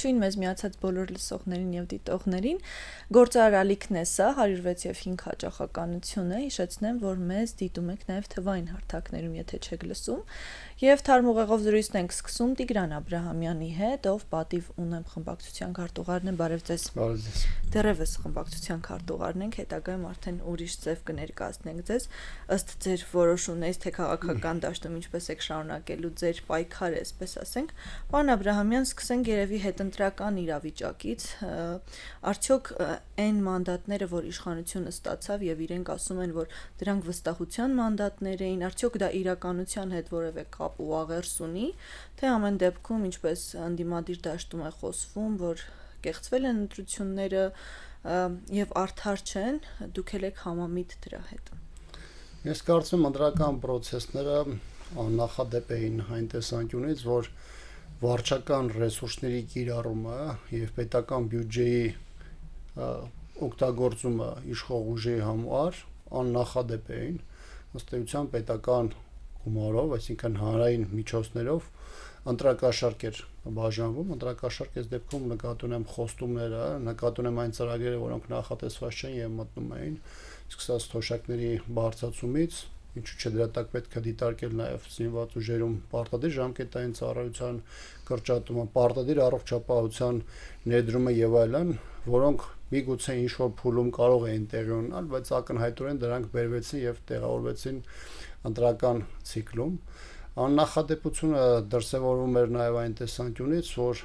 Ողջույն մեզ միացած բոլոր լսողներին եւ դիտողներին։ Գործարարալիքն է սա 106 եւ 5 հաճախականությունը։ Հիշեցնեմ, որ մեզ դիտում եք նաեւ թվային հարթակներում, եթե չեք լսում։ Եվ թարմուղեղով զրույցն ենք սկսում Տիգրան Աբրահամյանի հետ, ով պատիվ ունեմ խմբակցության քարտուղարն է, բարև ձեզ։ Բարև ձեզ։ Դեռևս խմբակցության քարտուղարն ենք, հետագայում արդեն ուրիշ ձև կներկայացնենք ձեզ, ըստ ձեր որոշումներից, թե քաղաքական դաշտում ինչպես եք շարունակելու ձեր պայքարը, այսպես ասենք։ Պարոն Աբրահամյան, սկսենք երևի հետընտրական իրավիճակից, արդյոք այն մանդատները, որ իշխանությունը ստացավ եւ իրենք ասում են, որ դրանք վստահության մանդատներ էին, արդյոք դա իրականության հետ որևէ կապ ու աղերս ունի, թե ամեն դեպքում ինչպես անդիմադիր դաշտում է խոսվում, որ կեղծվել են ընտրությունները եւ արդար չեն, դուք եք համամիտ դրա հետ։ Ես կարծում եմ ընտրական process-ները աննախադեպ էին այն տեսանկյունից, որ վարչական ռեսուրսների կիրառումը եւ պետական բյուջեի օգտագործումը իշխող ուժի համար աննախադեպ էին, ըստ էության պետական գումարով, այսինքն հանրային միջոցներով ընտրակաշարք էր բաժանվում, ընտրակաշարք այս դեպքում նկատի ունեմ խոստումները, նկատի ունեմ այն ծրագրերը, որոնք նախատեսված չեն եւ մտնում էին, սկսած թոշակների բարձրացումից, ինչու՞ չէ դրա տակ պետք է դիտարկել նաեւ զինված ուժերում պարտադիր ժամկետային ծառայության կրճատումը, պարտադիր առողջապահության ներդրումը եւ այլն, որոնք միգուցե ինչ-որ փուլում կարող էին տեղի ունենալ, բայց ակնհայտորեն դրանք բերվեցին եւ տեղավորվեցին ընտրական ցիկլում։ Աննախադեպությունը դրսևորվում էր նաեւ այն տեսանկյունից, որ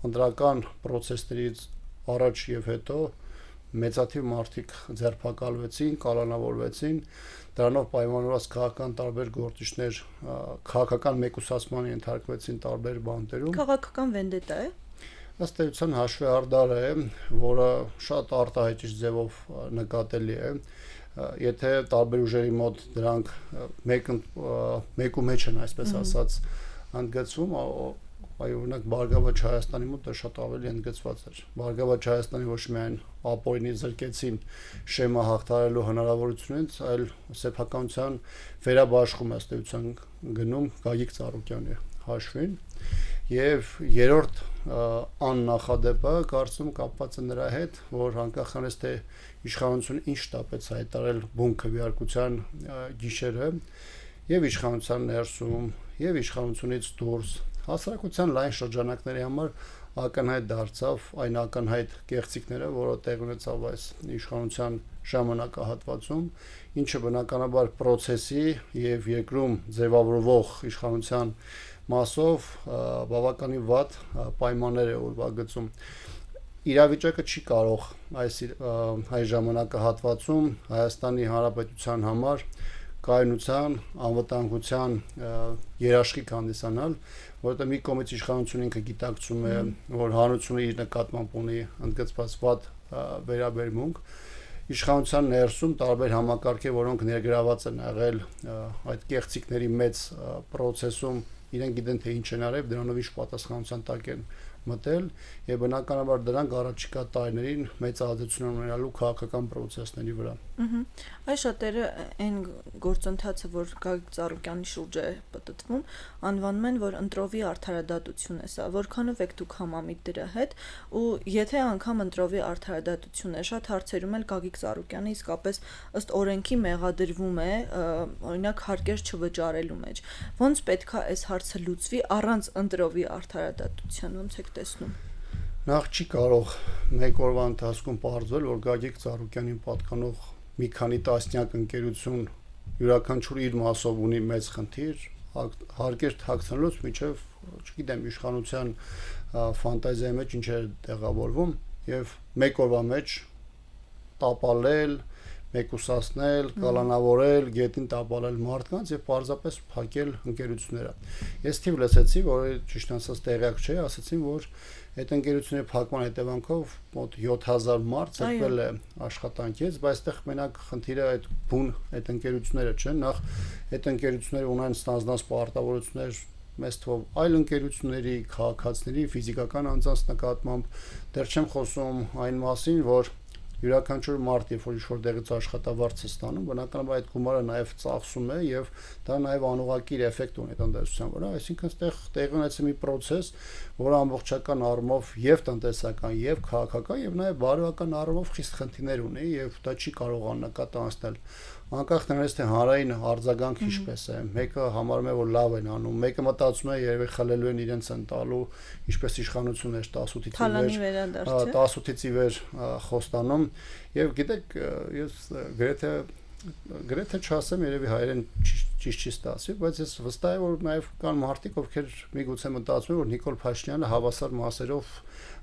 ընտրական process-ներից առաջ եւ հետո մեծաթիվ մարդիկ ձերբակալվեցին, կալանավորվեցին, դրանով պայմանավորված քաղաքական տարբեր գործիչներ քաղաքական մեկուսացման ենթարկվեցին տարբեր բանտերում։ Քաղաքական վենդետա է։ Ըստ էության հաշվի առդար է, որը շատ արտահայտիչ ձևով նկատելի է։ Եթե տարբեր ուժերի մոտ դրանք մեկու մեջ են, այսպես ասած, ընդգծվում, այո, օրինակ Բարգավաճ Հայաստանի մոտ դա շատ ավելի ընդգծված էր։ Բարգավաճ Հայաստանի ոչ միայն ապօրինի զրկեցին շեմը հաղթարելու հնարավորությունից, այլ սեփականության վերաբաշխում ըստ էության գնում Գագիկ Ծառուկյանի հաշվին։ Եվ երրորդ աննախադեպը կարծում կապված է նրա հետ, որ անկախանից թե իշխանությունը ինչ շտապեց հայտարարել բուն քվեարկության գիշերը եւ իշխանության ներսում եւ իշխանությունից դուրս հասարակության լայն շրջանակների համար ակնհայտ դարձավ այն ակնհայտ կեղծիքները, որը տեղ ունեցավ այս իշխանության ժամանակահատվածում, ինչը բնականաբար process-ի եւ երկրում ձևավորվող իշխանության մասով բավականին վատ պայմաններ է ուրվագծում։ Իրավիճակը չի կարող այս ժամանակահատվածում Հայաստանի Հանրապետության համար կայունության, անվտանգության երաշխիք հանդիսանալ, որովհետեւ մի կողմից իշխանությունը ինքը գիտակցում է, որ հանրությունը իր նկատմամբ ունի ընդգծված վատ վերաբերմունք, իշխանության ներսում տարբեր համակարգեր, որոնք ներգրաված են եղել այդ կեղծիքների մեծ process-ում, իրենք գիտեն թե ինչ են արել, դրանով ինչ պատասխանատվության տակ են մտել եւ բնականաբար դրանք առաջիկա տարիներին մեծ ազդեցություն ունենալու քաղաքական process-ների վրա։ Այս շատերը այն գործընթացը, որ Գագիկ Ծառուկյանի շուրջ է պատտվում, անվանում են, որ ընտրովի արդարադատություն է սա, որքանով եք դուք համամիտ դրա հետ, ու եթե անգամ ընտրովի արդարադատություն է, շատ հարցերում էլ Գագիկ Ծառուկյանը իսկապես ըստ օրենքի մեղադրվում է, օրինակ հարկեր չվճարելու մեջ։ Ոնց պետք է այս հարցը լուծվի առանց ընտրովի արդարադատության, ոնց եք տեսնում։ Նախ չի կարող մեկ օրվա ընթացքում պարզվել, որ Գագիկ Ծառուկյանին պատկանող մի քանի տասնյակ ընկերություն յուրաքանչյուր իր մասով ունի մեծ խնդիր, հարկեր թաքցնելուց մինչև, չգիտեմ, իշխանության ֆանտազիայի մեջ ինչ է տեղավորվում եւ մեկ օրվա մեջ տապալել, մեկուսացնել, կալանավորել, գետին տապալել մարդկանց եւ պարզապես փակել ընկերությունները։ Ես թիվ լսեցի, որ ճիշտ ասած տեղյակ չէ, ասացին, որ այդ ընկերությունների փակման հետևանքով մոտ 7000 մարդ ծրվել է աշխատանքից, բայց այդտեղ մենակ խնդիրը այդ բուն այդ ընկերությունները չեն, նախ այդ ընկերությունները ունեն ստանձնած պարտավորություններ մեծ թվով այլ ընկերությունների, քաղաքացիների, ֆիզիկական անձանց նկատմամբ, դեռ չեմ խոսում այն մասին, որ յուրաքանչյուր մարդ, երբ որ ինչ-որ տեղից աշխատավարձ է ստանում, բնականաբար այդ գումարը նաև ծախսում է եւ դա նաև անուղղակիր էֆեկտ ունի տնտեսության վրա, այսինքն այստեղ տեղի ունեցել մի process, որը ամբողջական առումով եւ տնտեսական, եւ քաղաքական, եւ նաև բարոյական առումով խիստ խնդիրներ ունի եւ դա չի կարող աննկատ անցնել։ Անկախ նրանից թե հանրային արձագանքը ինչպես է, մեկը համարում է որ լավ են անում, մեկը մտածում է երևի խլելու են իրենց են տալու, ինչպես իշխանությունն է 18-ից ի վեր խոստանում եւ գիտեք ես գրեթե չասեմ երևի հայերեն ճիշտ չի ստացվի, բայց ես վստահ եմ որ նաև կան մարդիկ ովքեր միգուցե մտածում են որ Նիկոլ Փաշինյանը հավասար մասերով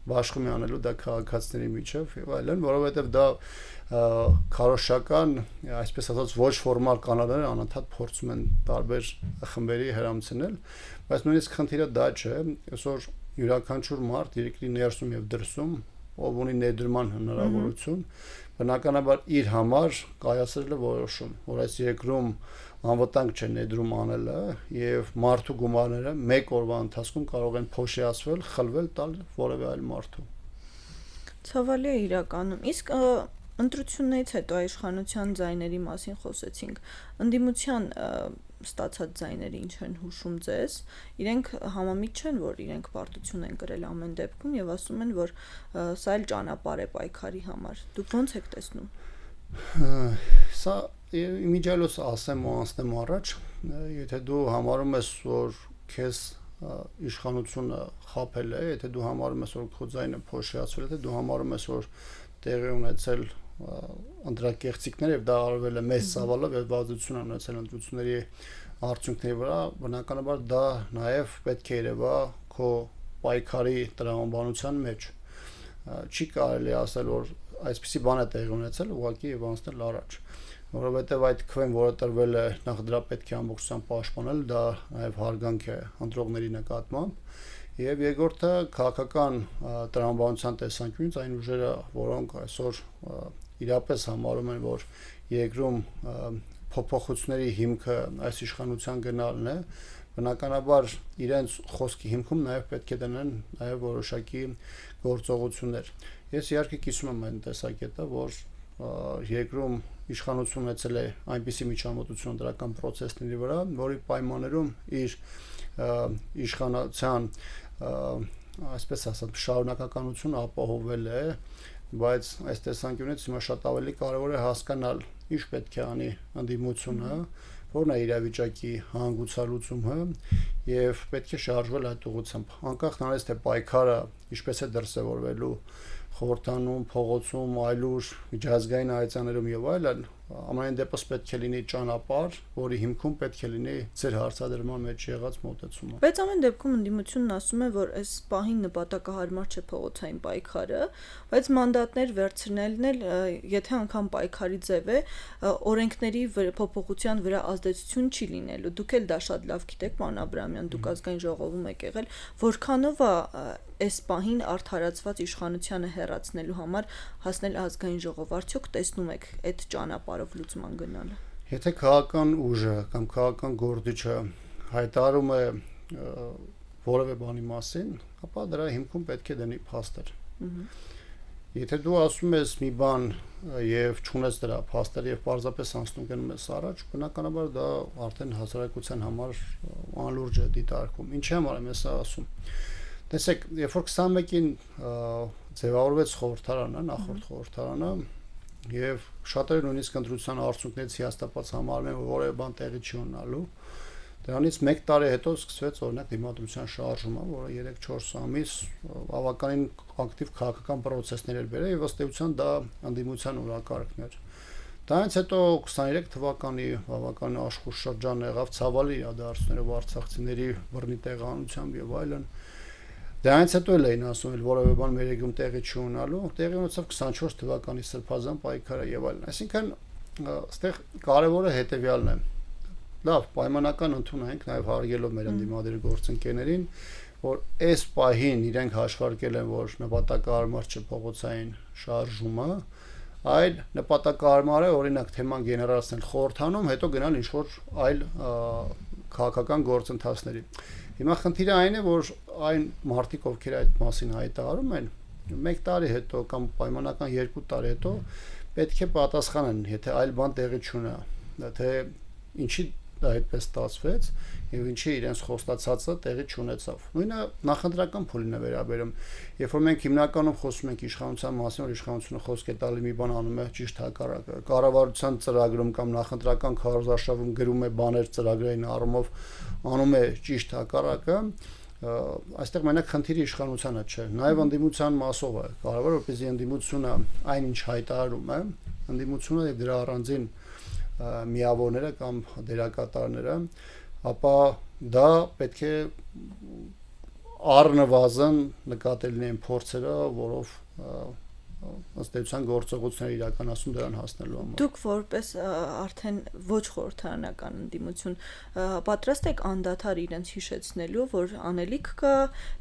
բաշխում է անելու դա քաղաքացիների միջև եւ այլն, որովհետեւ դա քարոշական, այսպես ասած ոչ ֆորմալ կանալները անընդհատ փորձում են տարբեր խմբերի հրամցնել, բայց նույնիսկ խնդիրը դա չէ, այսօր յուրաքանչյուր մարդ երկրի ներսում եւ դրսում, ով ունի ներդրման հնարավորություն, բնականաբար իր համար կայացրել է որոշում, որ այս երկրում անվտանգ չէ ներդրում անելը եւ մարդու գումարները մեկ օրվա ընթացքում կարող են փոշիացվել, խլվել, տալ որևէ այլ մարդու։ Ցավալի է իրականում։ Իսկ ընտրություններից հետո իշխանության ձայների մասին խոսեցինք։ Ընդդիմության ստացած ձայները ինչ են հուշում ձեզ, իրենք համամիտ չեն, որ իրենք պարտություն են կրել ամեն դեպքում եւ ասում են, որ սա էլ ճանապարհ է պայքարի համար։ Դուք ո՞նց եք տեսնում։ Սա իմիջիալոս ասեմ ու անցնեմ առաջ, եթե դու համարում ես, որ քեզ իշխանությունը խաբել է, եթե դու համարում ես, որ քո ձայնը փոշիացվել է, եթե դու համարում ես, որ տեղի ունեցել ընտրակեղծիքներ եւ դա արվել է մեծ ծավալով եւ ազդեցություն ունեցել ընտրությունների արդյունքների վրա, բնականաբար դա նաեւ պետք է երևա քո պայքարի տրամաբանության մեջ։ Չի կարելի ասել, որ այսպիսի բան է տեղի ունեցել, ուղղակի եւ անցնել առաջ, որովհետեւ այդ քվեն, որը տրվել է, նախ դրա պետք է ամբողջությամբ պաշտպանել, դա նաեւ հարգանք է ընտրողների նկատմամբ, եւ երկրորդը քաղաքական տրամաբանության տեսանկյունից այն ուժերը, որոնք այսօր իրապես համարում են, որ երկրում փոփոխությունների հիմքը այս իշխանության գնալն է, բնականաբար իրենց խոսքի հիմքում նաեւ պետք է դնեն նաեւ որոշակի գործողություններ։ Ես իհարկե կիսում եմ այն տեսակետը, որ երկրում իշխանություն ունեցել է այնպիսի միջամտություն դրական process-ների վրա, որի պայմաններում իր իշխանության այսպես ասած շարունակականությունը ապահովել է, բայց այս տեսանկյունից հիմա շատ ավելի կարևոր է հասկանալ ինչ պետք է անի ընդդիմությունը, որն է իրավիճակի հանգուցալուծումը եւ պետք է շարժվել այդ ուղղությամբ։ Անկախ նրանից թե պայքարը ինչպես է դրսևորվելու խորհրդանում, փողոցում, այլուր, միջազգային այցաներում եւ այլն, ամեն դեպս պետք է լինի ճանապարհ, որի հիմքում պետք է լինի ձեր հարցադրման մեջ եղած մոտեցումը։ Բայց ամեն դեպքում ընդդիմությունն ասում է, որ այս պահին նպատակահարմար չէ փողոցային պայքարը, բայց մանդատներ վերցնելն էլ, եթե անգամ պայքարի ձև է, օրենքների փոփոխության վրա ազդեցություն չի լինելու։ Դուք էլ դա շատ լավ գիտեք, պարոն Աբրահամյան, դուք ազգային ժողովում եք եղել, որքանով է այս պահին արդարացված իշխանությանը հեռացնելու համար հասնել ազգային ժողով, արդյոք տեսնում եք այդ ճանապարհով լուծման գնալը։ Եթե քաղաքական ուժը կամ քաղաքական գործիչը հայտարարում է որևէ բանի մասին, ապա դրա հիմքում պետք է դնի փաստեր։ Եթե դու ասում ես մի բան եւ չունես դրա փաստեր եւ պարզապես անցնում գնում ես առաջ, բնականաբար դա արդեն հասարակության համար անլուրջ է դիտարկվում։ Ինչի համար եմ ես ասում։ Տեսեք, երբ որ 21-ին ձևավորվեց խորհրդարանը, նախորդ խորհրդարանը, եւ շատերը նույնիսկ ընտրության արդյունքներից հիաստապած համարում են, որ որևէ բան տեղի չի ունենալու, դրանից 1 տարի հետո սկսվեց օրինակ դիմադրության շարժումը, որը 3-4 ամիս բավականին ակտիվ քաղաքական process-ներ էր բերել եւ ըստ էության դա ընդդիմության օրակարգն էր։ Դրանից հետո 23 թվականի բավական աշխուժ շրջան եղավ ցավալի իրադարձություններով արցախցիների բռնի տեղանությամբ եւ այլն։ Դրանից հետո էին ասում, որ որևէ բան մեր երկրում տեղի չի ունենալու, տեղի ունեցավ 24 թվականի սրբազան պայքարը եւ այլն։ Այսինքն, այստեղ կարևորը հետեւյալն է։ Լավ, պայմանական ընդունենք նաեւ հարգելով մեր ընդդիմադիր գործընկերներին, որ այս պահին իրենք հաշվարկել են, որ նպատակահարմար չէ փողոցային շարժումը, այլ նպատակահարմար է օրինակ թեման գեներացնել խորհրդանում, հետո գնալ ինչ-որ այլ քաղաքական գործընթացների։ Հիմա խնդիրը այն է, որ այն մարդիկ, ովքեր այդ մասին հայտարարում են, 1 տարի հետո կամ պայմանական 2 տարի հետո պետք է պատասխանեն, եթե այլ բան տեղի չունի, թե ինչի դա այդպես ստացվեց եւ ինչի իրենց խոստացածը տեղի չունեցավ։ Նույնը նախընտրական փուլին է վերաբերում։ Երբ որ մենք հիմնականում խոսում ենք իշխանության մասին, որ իշխանությունը խոսք է տալի մի բան անում է ճիշտ հակառակը։ Կառավարության ծրագրում կամ նախընտրական քարոզարշավում գրում է բաներ ծրագրային առումով անում է ճիշտ հակառակը, այստեղ մենակ խնդիրը իշխանությանը չէ, նաև ընդդիմության մասով է։ Կարևոր է, որպեսզի ընդդիմությունը այնինչ հայտարարում է, ընդդիմությունը եւ դրա առանձին միավորները կամ դերակատարները, ապա դա պետք է առնվազն նկատել լինեն փորձերը, որով ըստ էության գործողություններ իրականացում դրան հասնելու համար։ Դուք որպես արդեն ոչ խորհրդարանական ընդդիմություն պատրաստ եք անդադար իրենց հիշեցնելու, որ անելիք կա,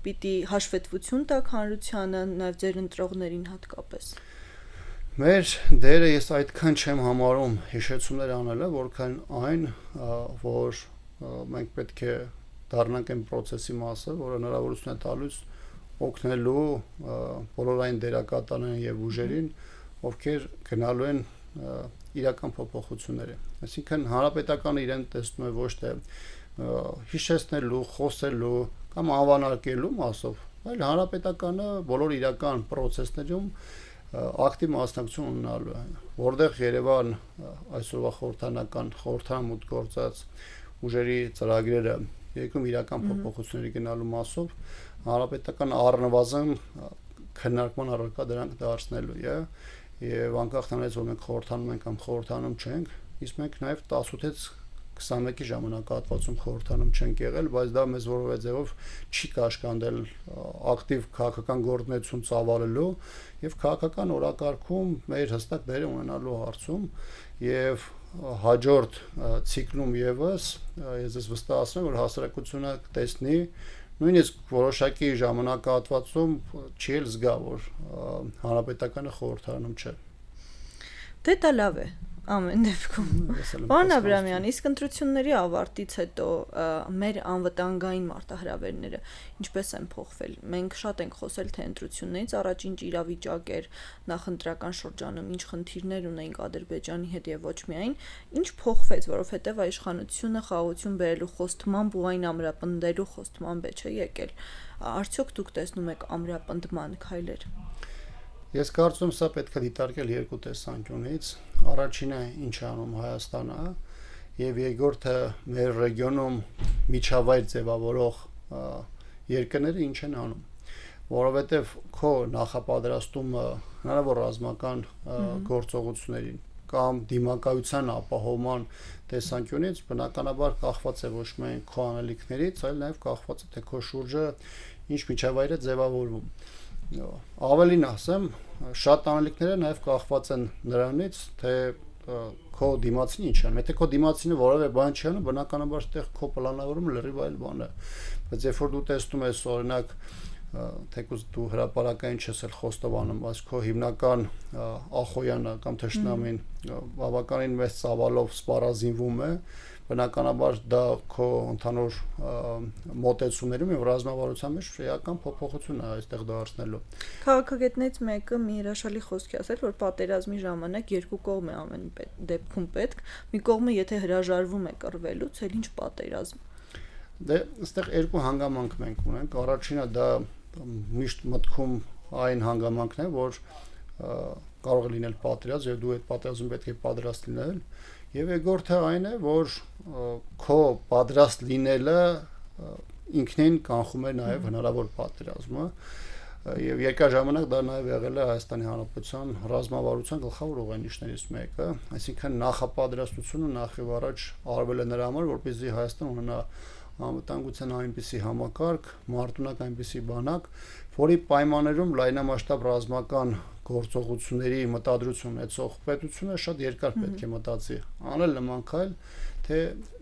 պիտի հաշվետվություն տաք հանրությանը, նաև ձեր ընտրողներին հատկապես։ Մեր դերը ես այդքան չեմ համարում հիշեցումներ անելը, որքան այն, որ մենք պետք է դառնանք այն process-ի մասը, որը հնարավորություն է տալիս օգնելու բոլոր այն դերակատարներին եւ ուժերին, ովքեր գնալու են իրական փոփոխությունների։ Այսինքն հանրապետականը իրեն տեսնում է ոչ թե հիշեցնելու, խոսելու կամ անվանակելու մասով, այլ հանրապետականը բոլոր իրական process-ներում ակտիվ մասնակցություն ունենալու է, որտեղ Երևան այսօրվա խորհրդարան մուտք գործած ուժերի ծրագրերը երկրում իրական փոփոխությունների գնալու մասով հանրապետական առնվազն քննարկման առարկա դրանք դարձնելու է եւ անկախ նրանից որ մենք խորհրդանում ենք կամ խորհրդանում չենք, իսկ մենք նաեւ 18-ից 21-ի ժամանակահատվածում խորհրդանում չենք եղել, բայց դա մեզ որևէ ձևով չի կաշկանդել ակտիվ քաղաքական գործունեություն ծավալելու եւ քաղաքական օրակարգում մեր հստակ դեր ունենալու հարցում եւ հաջորդ ցիկլում եւս ես վստահ եմ որ հասարակությունը կտեսնի նույնիսկ որոշակի ժամանակահատվածում չի էլ զգա որ հանրապետականը խորհրդարանում չէ։ Դե դա լավ է ամեն դեպքում։ Պարոն Աբրամյան, իսկ ընտրությունների ավարտից հետո մեր անվտանգային մարտահրավերները ինչպես են փոխվել։ Մենք շատ ենք խոսել թե ընտրություններից առաջ ինչ իրավիճակ էր նախընտրական շրջանում, ինչ խնդիրներ ունեինք Ադրբեջանի հետ եւ ոչ միայն, ինչ փոխվեց, որովհետեւ իշխանությունը խաղաղություն բերելու խոստմամբ ու այն ամրապնդելու խոստմամբ է չէ եկել։ Արդյոք դուք տեսնում եք ամրապնդման քայլեր։ Ես կարծում սա պետք է դիտարկել երկու տեսանկյունից։ Առաջինը ինչ է անում Հայաստանը եւ երկրորդը մեր ռեգիոնում միջավայր ձևավորող երկրները ինչ են անում, որովհետեւ քո նախապատրաստումը հնարավոր ռազմական գործողություններին կամ դիմակայության ապահովման տեսանկյունից բնականաբար կախված է ոչ միայն քո անելիքներից, այլ նաեւ կախված է թե քո շուրջը ինչ միջավայր է ձևավորվում։ Ավելին ասեմ, շատ անելիքները նաև կախված են նրանից, թե քո դիմացին ինչ է։ Եթե քո դիմացինը որևէ բան չի անում, բնականաբար այդտեղ քո պլանավորումը լրիվ այլ բան է։ Բայց երբ որ դու տեսնում ես օրինակ թեկուզ դու հրապարակային չես էլ խոստովանում, բայց քո հիմնական ախոյանը կամ թշնամին բավականին մեծ ծավալով սպառազինվում է, բնականաբար դա քո ընդհանուր մոտեցումներում եւ ռազմավարության մեջ էական փոփոխություն է այստեղ դարձնելու։ Քաղաքագետներից մեկը մի հրաշալի խոսք է ասել, որ պատերազմի ժամանակ երկու կողմ է ամեն դեպքում պետք, մի կողմը եթե հրաժարվում է կռվելուց, էլ ինչ պատերազմ։ Դե այստեղ երկու հանգամանք մենք ունենք։ Առաջինը դա միշտ մտքում այն հանգամանքն է, որ կարող է լինել պատերազմ եւ դու այդ պատերազմում պետք է պատրաստ լինել։ Եվ երկրորդը այն է, որ քո պատրաստ լինելը ինքնին կանխում է նաև հնարավոր պատերազմը եւ երկար ժամանակ դա նաև եղել է Հայաստանի Հանրապետության ռազմավարության գլխավոր ուղենիշներից մեկը, այսինքն նախապատրաստությունը նախ եւ առաջ արվել է նրա համար, որպեսզի Հայաստանը ունենա անվտանգության այնպիսի համակարգ, մարտունակ այնպիսի բանակ, որի պայմաններում լայնամասշտաբ ռազմական գործողությունների մտադրություն ունեցող պետությունը շատ երկար պետք է մտածի, անել նման քայլ, թե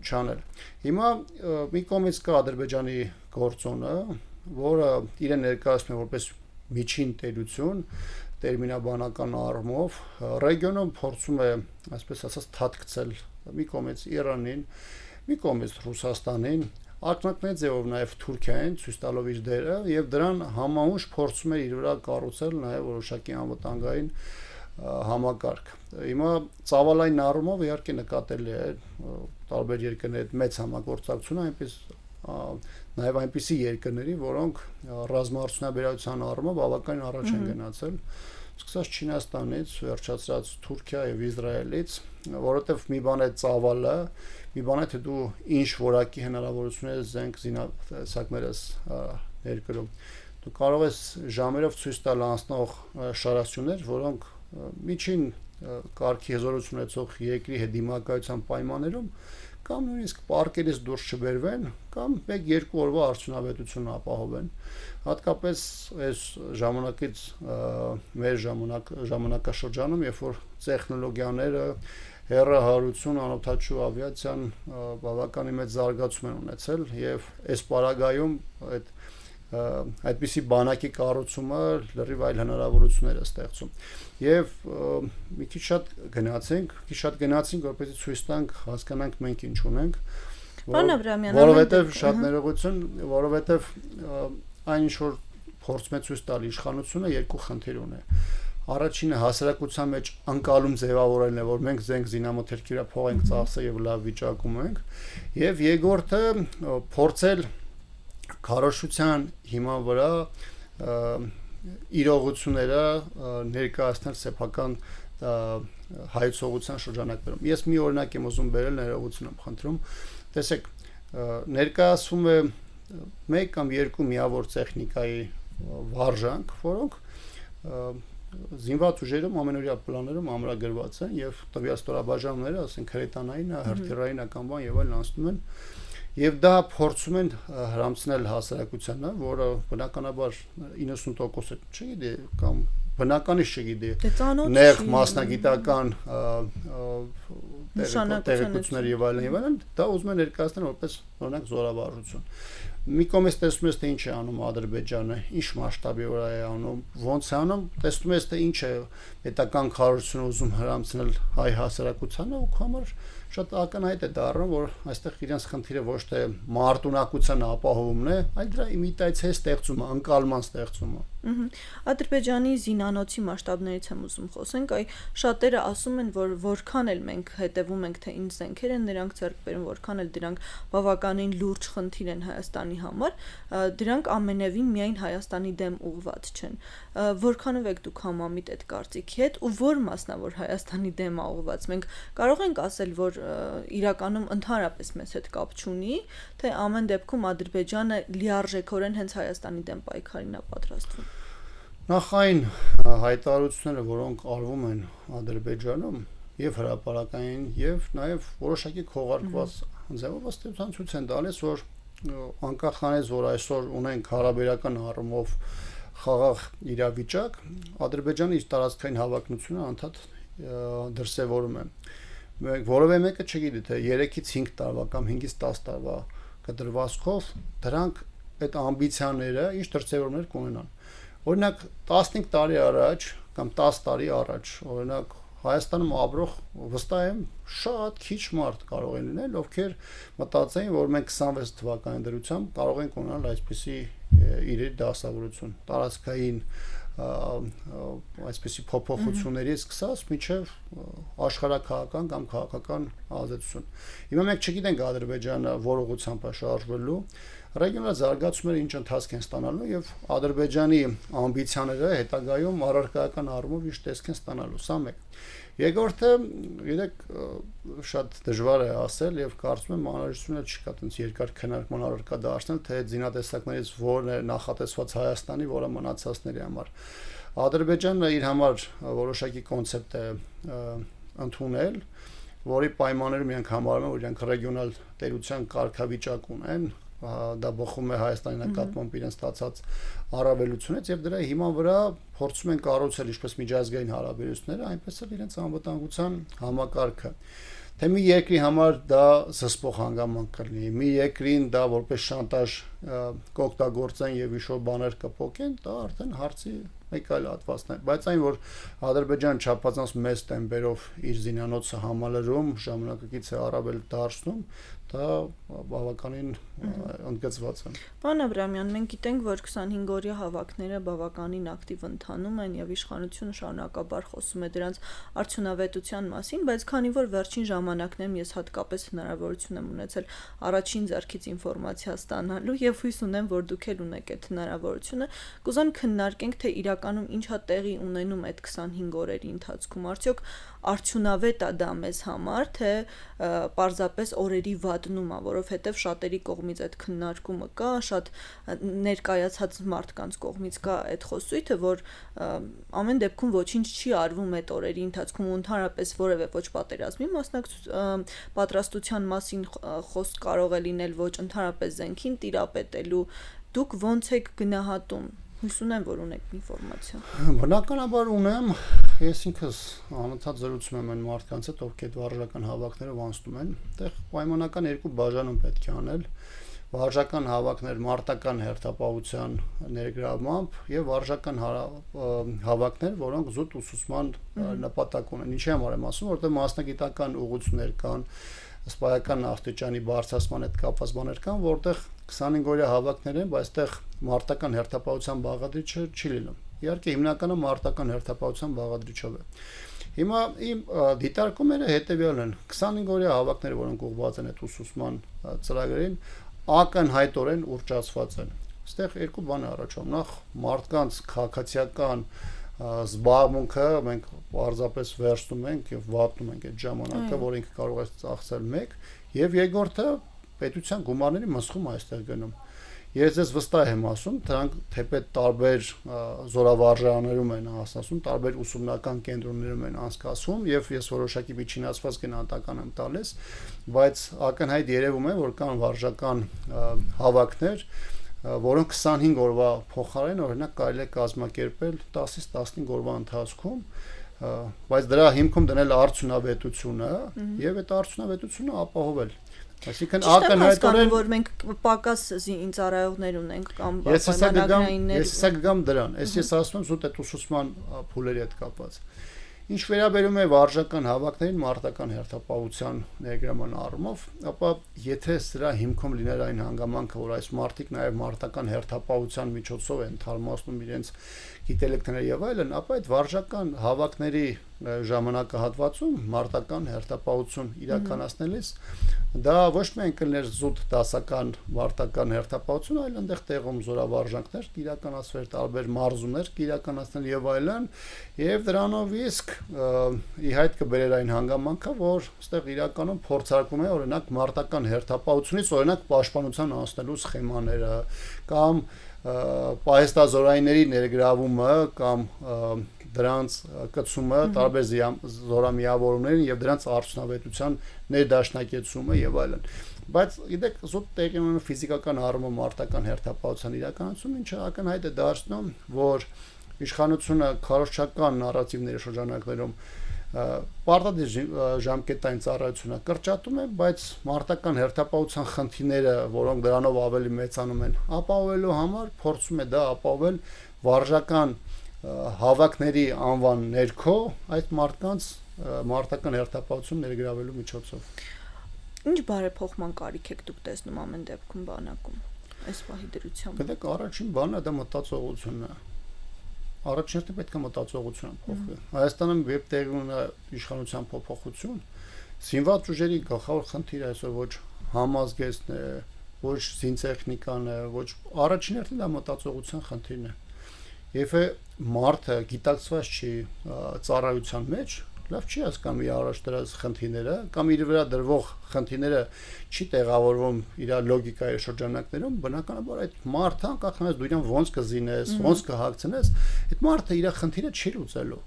չանել։ Հիմա մի կողմից կա Ադրբեջանի գործոնը, որը իրեն ներկայացնում է որպես միջին տերություն, տերմինաբանական առումով, ռեգիոնում փորձում է, այսպես ասած, թաթկցել մի կողմից Իրանին, մի կողմից Ռուսաստանին, ակնարկների ձևով նաև Թուրքիային ցույց տալով իր դերը եւ դրան համահունչ փորձում է իր վրա կառուցել նաև որոշակի անվտանգային համակարգ։ Հիմա ծավալային առումով իհարկե նկատելի է տարբեր երկրների հետ մեծ համագործակցություն, այնպես նաև այնպիսի երկրների, որոնք ռազմաարդյունաբերության առումով բավականին առաջ են գնացել, սկսած Չինաստանից, վերջացրած Թուրքիա եւ Իսրայելից, որովհետեւ մի բան է ծավալը, մի բան է թե դու ինչ որակի հնարավորություններ զենք զինատեսակներս ներկրում։ Դու կարող ես ժամերով ցույց տալ անցնող շարասյուններ, որոնք միջին կարգի հզորություն ունեցող երկրի հետ դիմակայության պայմաններում կամ նույնիսկ պարկերից դուրս չբերվեն կամ 1-2 օրվա արդյունավետություն ապահովեն։ Հատկապես այս ժամանակից մեր ժամանակաշրջանում, երբ որ տեխնոլոգիաները, հեռահարություն, անօդաչու ավիացիան բավականին մեծ զարգացում են ունեցել եւ այս պարագայում այդպիսի բանակի կառուցումը լրիվ այլ հնարավորություններ է ստեղծում։ Եվ մի քիչ շատ գնացինք, որպեսզի ցույց տանք, հասկանանք մենք ինչ ունենք, որովհետև շատ ներողություն, որովհետև այն ինչ որ փորձում է ցույց տալ իշխանությունը երկու խնդիր ունի։ Առաջինը հասարակության մեջ անկալում ձևավորելն է, որ մենք զենք զինամթերքի վրա փող ենք ծախսել եւ լավ վիճակում ենք, եւ երկրորդը փորձել քարոշության հիման վրա իրողությունները ներկայացնել սեփական հայցողության շրջանակներում։ Ես մի օրինակ եմ ուզում բերել, ներողություն եմ խնդրում։ Տեսեք, ներկայացվում է 1 կամ 2 միավոր տեխնիկայի վարժանք, որոնք զինված ուժերում ամենօրյա պլաններում ամրագրված են եւ տվյալ ստորաբաժանումները, ասենք հրետանային, հրթիռային կամ բան եւ այլն անցնում են եւ դա փորձում են հрамցնել հասարակությանը, որը բնականաբար 90% չգիտի կամ բնականից չգիտի նեղ մասնագիտական տեղեկություններ եւ այլն, դա ուզում են ներկայացնել որպես օրինակ զորավարժություն։ Մի կողմից տեսնում ես թե ինչ է անում Ադրբեջանը, ինչ մասշտաբի վրա է անում, ոնց է անում, տեսնում ես թե ինչ է պետական քարոզությունը ուզում հрамցնել հայ հասարակությանը ու համար շատ ակնհայտ է դառնում, որ այստեղ իրենց խնդիրը ոչ թե մարտունակության ապահովումն է, այլ դրա իմիտացիայի ստեղծումը, անկալման ստեղծումը։ Ադրբեջանի զինանոցի մասշտաբներից եմ ուզում խոսենք, շատերը ասում են, որ որքան էլ մենք հետևում ենք, թե ինչ զենքեր են նրանք ձեռք բերում, որքան էլ դրանք բավականին լուրջ խնդիր են Հայաստանի համար, դրանք ամենևին միայն Հայաստանի դեմ ուղղված չեն։ Որքանով եք դուք համամիտ այդ կարծիքի հետ ու որ մասնավոր Հայաստանի դեմ է ուղղված։ Մենք կարող ենք ասել, որ իրականում ընդհանրապես մեզ հետ կապ չունի, թե ամեն դեպքում Ադրբեջանը լիարժեքորեն հենց Հայաստանի դեմ պայքարին է պատրաստվում։ Նախ այն հայտարարությունները, որոնք արվում են Ադրբեջանում եւ հրապարակային եւ նաեւ որոշակի քողարկված ձևով ըստեյության ցույց են տալիս, որ անկախ անից որ այսօր ունենք հարաբերական առումով խաղաղ իրավիճակ, Ադրբեջանը իր տարածքային հավակնությունը անդադ դրսևորում է։ Որևէ մեկը չգիտի թե 3-ից 5 տարվա կամ 5-ից 10 տարվա կտրվածքով դրանք այդ ամբիցիաները ինչ դրսևորումներ կունենան։ Օրինակ 15 տարի առաջ կամ 10 տարի առաջ, օրինակ Հայաստանում ապրող վստահ եմ շատ քիչ մարդ կարող են լինել, ովքեր մտածեին, որ մենք 26 թվականի դրությամբ կարող ենք ունենալ այսպիսի իրերի դասավորություն, տարածքային այսպիսի փոփոխություններից սկսած մինչև աշխարհակահական կամ քաղաքական ազդեցություն։ Հիմա մենք չգիտենք Ադրբեջանը որ ուղղությամբ է շարժվելու, ռեգիոնալ զարգացումները ինչ ընթացք են ստանալու եւ Ադրբեջանի ամբիցիաները հետագայում առարկայական առումով ինչ տեսք են ստանալու, սա մեկ։ Երկրորդը, գիտեք, շատ դժվար է ասել եւ կարծում եմ անհրաժեշտություն չկա տենց երկար քննարկման առարկա դարձնել, թե զինատեսակներից որն է նախատեսված Հայաստանի, որը մնացածների համար։ Ադրբեջանը իր համար որոշակի կոնցեպտ է ընդունել, որի պայմաններում իրենք համարում են, որ իրենք ռեգիոնալ տերության կարգավիճակ ունեն, դա բխում է Հայաստանի նկատմամբ իրենց ստացած առավելությունից եւ դրա հիման վրա փորձում են կառուցել ինչպես միջազգային հարաբերությունները, այնպես էլ իրենց անվտանգության համակարգը։ Թե մի երկրի համար դա զսպող հանգամանք կլինի, մի երկրին դա որպես շանտաժ կօգտագործեն եւ ինչ-որ բաներ կփոխեն, դա արդեն հարցի մեկ այլ հատվածն է, բայց այն որ Ադրբեջանը չափազանց մեծ տեմպերով իր զինանոցը համալրում, ժամանակակից է առավել դարձնում, դա բավականին ընդգծված է։ Պարոն Աբրամյան, մենք գիտենք, որ 25-օրյա հավաքները բավականին ակտիվ ընթանում են եւ իշխանությունը շարունակաբար խոսում է դրանց արդյունավետության մասին, բայց քանի որ վերջին ժամանակներում ես հատկապես հնարավորություն եմ ունեցել առաջին ձեռքից ինֆորմացիա ստանալու եւ հույս ունեմ, որ դուք էլ ունեք այդ հնարավորությունը, կուզեմ քննարկենք, թե իրականում ինչա տեղի ունենում այդ 25 օրերի ընթացքում, արդյոք արդյունավետ է դա մեզ համար, թե պարզապես օրերի վատնում է, որովհետև շատերի կողմից այդ քննարկումը կա, շատ ներկայացած մարդկանց կողմից կա այդ խոսույթը, որ ամեն դեպքում ոչինչ չի արվում այդ օրերի ընթացքում ու ընդհանրապես որևէ ոչ պատերազմի պատրաստության մասին խոսք կարող է լինել, ոչ ընդհանրապես զենքին տիրապետելու, դուք ոնց եք գնահատում։ Հույս ունեմ, որ ունեք ինֆորմացիա։ Բնականաբար ունեմ, ես ինքս անընդհատ զրուցում եմ այն մարդկանց հետ, ովքեր այդ վարժական հավաքներով անցնում են, այդտեղ պայմանական երկու բաժանում պետք է անել, վարժական հավաքներ մարտական հերթապահության ներգրավմամբ եւ վարժական հավաքներ, որոնք զուտ ուսուցման նպատակ ունեն։ Ինչի համար եմ ասում, որովհետեւ մասնագիտական ուղղություններ կան, սպայական աստիճանի բարձրացման հետ կապված բաներ կան, որտեղ 25-օրյա հավաքներ են, բայց այդտեղ մարտական հերթապահության բաղադրիչը չի լինում։ Իհարկե հիմնականը մարտական հերթապահության բաղադրիչով է։ Հիմա իմ դիտարկումները հետեւյալն են. 25-օրյա հավաքները, որոնք ուղղված են այդ ուսուցման ծրագրերին, ակնհայտորեն ուռճացված են։ Այստեղ երկու բան է առաջանում։ Նախ մարդկանց քաղաքացիական զբաղմունքը մենք պարզապես վերցնում ենք եւ վատնում ենք այդ ժամանակը, որ ինքը կարող է ծախսել 1, եւ երկրորդը պետության գումարների մսխում այստեղ գնում։ Ես ես վստահ եմ ասում, դրանք թեպետ տարբեր զորավարժաներում են հասնում, տարբեր ուսումնական կենտրոններում են անցկացվում եւ ես որոշակի միջինացված գնահատական եմ տալիս, բայց ակնհայտ երևում է, որ կան վարժական հավաքներ, որոնք 25 օրվա փոխարեն օրինակ կարելի է կազմակերպել 10-ից 15 օրվա ընթացքում, բայց դրա հիմքում դնել արդյունավետությունը եւ այդ արդյունավետությունը ապահովել։ Այսինքն ակնհայտորեն որ մենք պակաս զինծառայողներ ունենք կամ պայմանագրայիններ։ Ես հեսա գամ դրան, ես ասում եմ զուտ այդ ուսուցման փուլերի հետ կապված։ Ինչ վերաբերում է վարժական հավաքներին մարտական հերթապահության ներգրավման առումով, ապա եթե սրա հիմքում լիներ այն հանգամանքը, որ այս մարտիկ նաև մարտական հերթապահության միջոցով են թարմացնում իրենց գիտելիքները եւ այլն, ապա այդ վարժական հավաքների ժամանակահատվածում մարտական հերթապահություն իրականացնելիս դա ոչ միայն կլներ զուտ դասական մարտական հերթապահություն, այլ այնտեղ տեղում զորավարժանքներ իրականացվեր, տարբեր մարզումներ իրականացնել եւ այլն, եւ դրանով իսկ ի հայտ կբերեր այն հանգամանքը, որ այստեղ իրականում փորձարկում է օրինակ մարտական հերթապահությունից օրինակ պաշտպանության անցնելու սխեմաները կամ պահեստազորայինների ներգրավումը կամ դրանց կցումը տարբեր զորամիավորումներին եւ դրանց արդյունավետության ներդաշնակեցումը եւ այլն։ Բայց գիտեք, զուտ տեղի ունենում ֆիզիկական առումով մարտական հերթապահության իրականացում, ինչը ակնհայտ է դարձնում, որ իշխանությունը քարոզչական նարատիվների շրջանակներում պարտադիր ժամկետային ծառայությունը կրճատում է, բայց մարտական հերթապահության խնդիրները, որոնք դրանով ավելի մեծանում են, ապահովելու համար փորձում է դա ապահովել վարժական հավաքների անվան ներքո այդ մարդկանց մարտական հերթապահություն ներգրավելու միջոցով։ Ինչ բարեփոխման կարիք եք դուք տեսնում ամեն դեպքում բանակում այս պահի դրությամբ։ Գիտեք, առաջին բանը դա մտածողությունն է։ Առաջինը պետք է մտածողությունը փոխվի։ Հայաստանում երբ տեղի ունի իշխանության փոփոխություն, զինված ուժերի գլխավոր խնդիրը այսօր ոչ համազգեստն է, ոչ զինտեխնիկան է, ոչ առաջին հերթին դա մտածողության խնդիրն է։ Եթե մարդը գիտակցված չի ծառայության մեջ, լավ չի հասկանում իր առաջ դրած խնդիրները կամ իր վրա դրվող խնդիրները չի տեղավորվում իր լոգիկայի շրջանակներում, բնականաբար այդ մարդը անկախնայած դու իրան ոնց կզինես, ոնց կհագցնես, այդ մարդը իր խնդիրը չի լուծելու։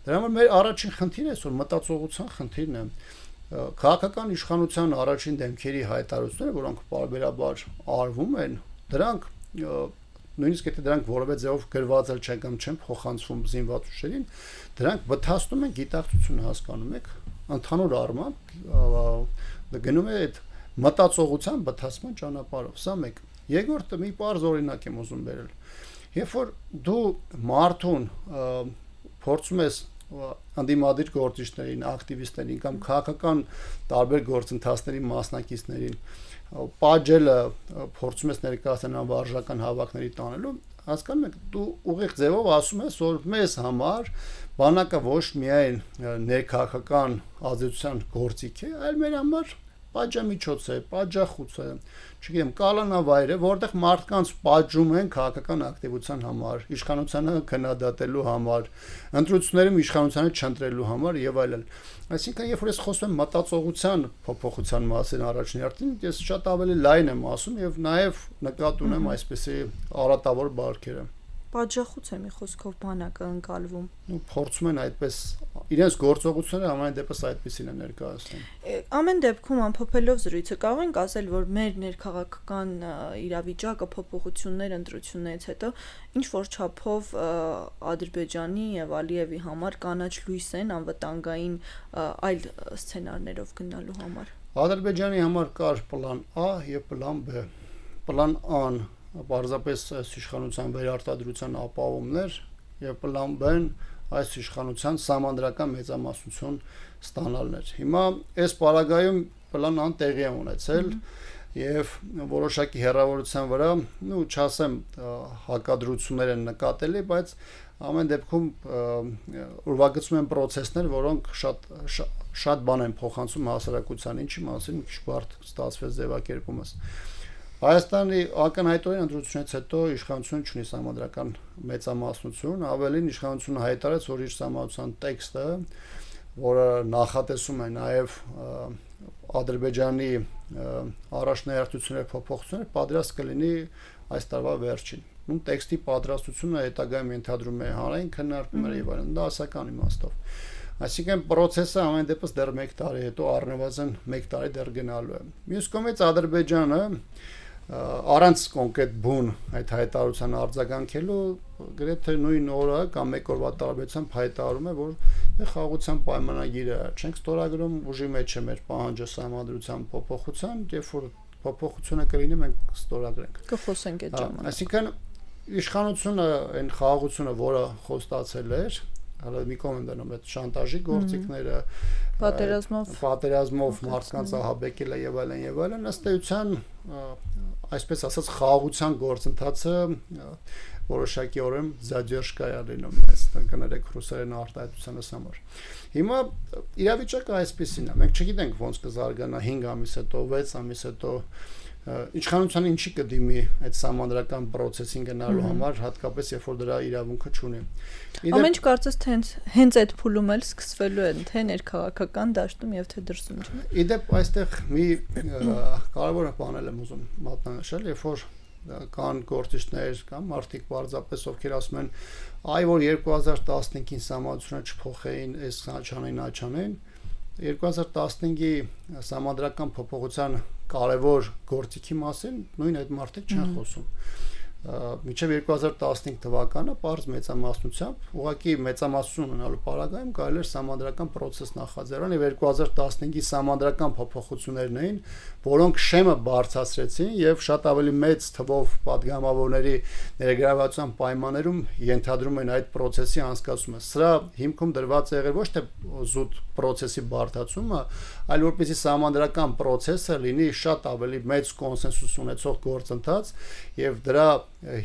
Դրա համար մեր առաջին խնդիրը այսօր մտածողության խնդիրն է։ Քաղաքական իշխանության առաջին դեմքերի հայտարարությունները, որոնք պարբերաբար արվում են, դրանք նույնիսկ եթե դրանք որևէ ձևով գրված էլ չեն կամ չեն փոխանցվում զինված ուժերին, դրանք բթացնում են գիտակցությունը, հասկանում եք, ընդհանուր առմամբ գնում է այդ մտածողության բթացման ճանապարհով։ Սա մեկ։ Երկրորդը մի պարզ օրինակ եմ ուզում բերել։ Երբ որ դու մարդուն փորձում ես անդիմադիր գործիչներին, ակտիվիստներին կամ քաղաքական տարբեր գործընթացների մասնակիցներին պատժելը փորձում ես ներկայացնել անվարժական հավաքների տանելու, հասկանում եք, դու ուղիղ ձևով ասում ես, որ մեզ համար բանակը ոչ միայն ներքաղաքական ազդեցության գործիք է, այլ մեր համար պատժամիջոց է, պատժախոց է, չգիտեմ, կալանավայր է, որտեղ մարդկանց պատժում են քաղաքական ակտիվության համար, իշխանությանը քննադատելու համար, ընտրություններում իշխանությանը չընտրելու համար եւ այլն։ Այսինքն, երբ որ ես խոսում եմ մտածողության փոփոխության մասին առաջին հերթին, ես շատ ավելի լայն եմ ասում եւ նաեւ նկատի ունեմ այսպիսի առատավոր բարքերը։ Պատժախոց է մի խոսքով բանակը ընկալվում։ Փորձում են այդպես իրենց գործողությունները ամեն դեպս այդպեսին են ներկայացնում։ Ամեն դեպքում ամփոփելով զրույցը կարող ենք ասել, որ մեր ներքաղաքական իրավիճակը փոփոխություններ ընտրություններից հետո ինչ որ չափով Ադրբեջանի եւ Ալիևի համար կանաչ լույս են անվտանգային այլ սցենարներով գնալու համար։ Ադրբեջանի համար կար պլան A եւ պլան B։ Պլան A-ն պարզապես այս իշխանության վերարտադրության ապահովումներ եւ պլան B-ն այս իշխանության սահմանադրական մեծամասնություն ստանալն էր։ Հիմա այս պարագայում պլան A-ն տեղի է ունեցել եւ որոշակի հեռավորության վրա, չասեմ հակադրություններ են նկատելի, բայց ամեն դեպքում ուրվագծում են process-ներ, որոնք շատ բան են փոխանցում հասարակության, ինչի մասին քիչ բարդ ստացվեց ձևակերպումս։ Հայաստանի ակնհայտորեն ընտրությունից հետո իշխանությունը ունի սահմանադրական մեծամասնություն, ավելին իշխանությունը հայտարարեց, որ իր սահմանության տեքստը, որը նախատեսում է նաև Ադրբեջանի առաջնահերթությունների փոփոխությունները, պատրաստ կլինի այս տարվա վերջին։ Նույն տեքստի պատրաստությունը հետագայում ենթադրում է հանրային քննարկումներ եւ այլն, դասական իմաստով։ Այսինքն process-ը ամեն դեպս դեռ 1 տարի հետո առնվազն 1 տարի դեռ գնալու է։ Մյուս կողմից Ադրբեջանը առանց կոնկրետ բուն այդ հայտարարության արձագանքելու գրեթե նույն օրը կամ 1 օրվա տարբերությամբ հայտարարում է, որ խաղաղության պայմանագիրը չենք ստորագրում, ուժի մեջ է մեր պահանջը սահմանադրության փոփոխության, երբ որ փոփոխությունը կլինի, մենք ստորագրենք։ Կխոսենք այդ ժամանակ։ Այսինքն իշխանությունը այն խաղաղությունը, որը խոստացել էր, հələ մի կողմ դնում այդ շանտաժի գործիքները, պատերազմով մարդկանց ահաբեկելը եւ այլն, ըստ էության այսպես ասած խաղաղության գործընթացը որոշակիորեն задержка է լինում, այս կներեք ռուսերեն արտահայտությանս համար։ Հիմա իրավիճակը այսպեսին է, մենք չգիտենք ոնց կզարգանա 5 ամիս հետո, 6 ամիս հետո իշխանությունը ինչի կդիմի այդ սահմանադրական process-ին գնալու համար, հատկապես երբ որ դրա իրավունքը չունի։ Ամեն ինչ կարծես թե հենց այդ փուլում էլ սկսվելու են, թե ներքաղաքական դաշտում եւ թե դրսում, չէ՞։ Իդեպ այստեղ մի կարևոր բան եմ ուզում մատնանշել, երբ որ կան գործիչներ կամ մարդիկ պարզապես ովքեր ասում են, այ որ 2015-ին սահմանադրությունը չփոխեին, այս չանեն, այ չանեն, 2015-ի սահմանադրական փոփոխության կարևոր գործիքի մասին նույն այդ մարդիկ չեն խոսում։ Մինչև 2015 թվականը պարզ մեծամասնությամբ, ուղղակի մեծամասնություն ունենալու պարագայում կարելի էր սահմանադրական process նախաձեռնել եւ 2015-ի սահմանադրական փոփոխություններն էին, որոնք շեմը բարձրացրեցին եւ շատ ավելի մեծ թվով падգամավորների ներգրավվածության պայմաններում ենթադրում են այդ process-ի անցկացումը։ Սրա հիմքում դրված է եղել ոչ թե զուտ process-ի բարդացումը, այլ որպեսզի սահմանադրական process-ը լինի շատ ավելի մեծ կոնսենսուս ունեցող գործընթաց եւ դրա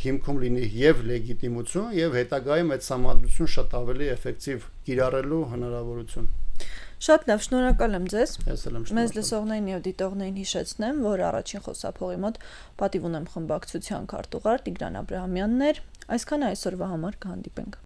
հիմքում լինի եւ լեգիտիմություն եւ հետագայում այդ սահմանադրությունը շատ ավելի էֆեկտիվ կիրառելու հնարավորություն։ Շատ լավ, շնորհակալ եմ ձեզ։ Մեզ լսողներին եւ դիտողներին հիշեցնեմ, որ առաջին խոսափողի մոտ պատիվ ունեմ խմբակցության քարտուղար Տիգրան Աբրահամյանն էր։ Այսքանը այսօրվա համար կհանդիպենք։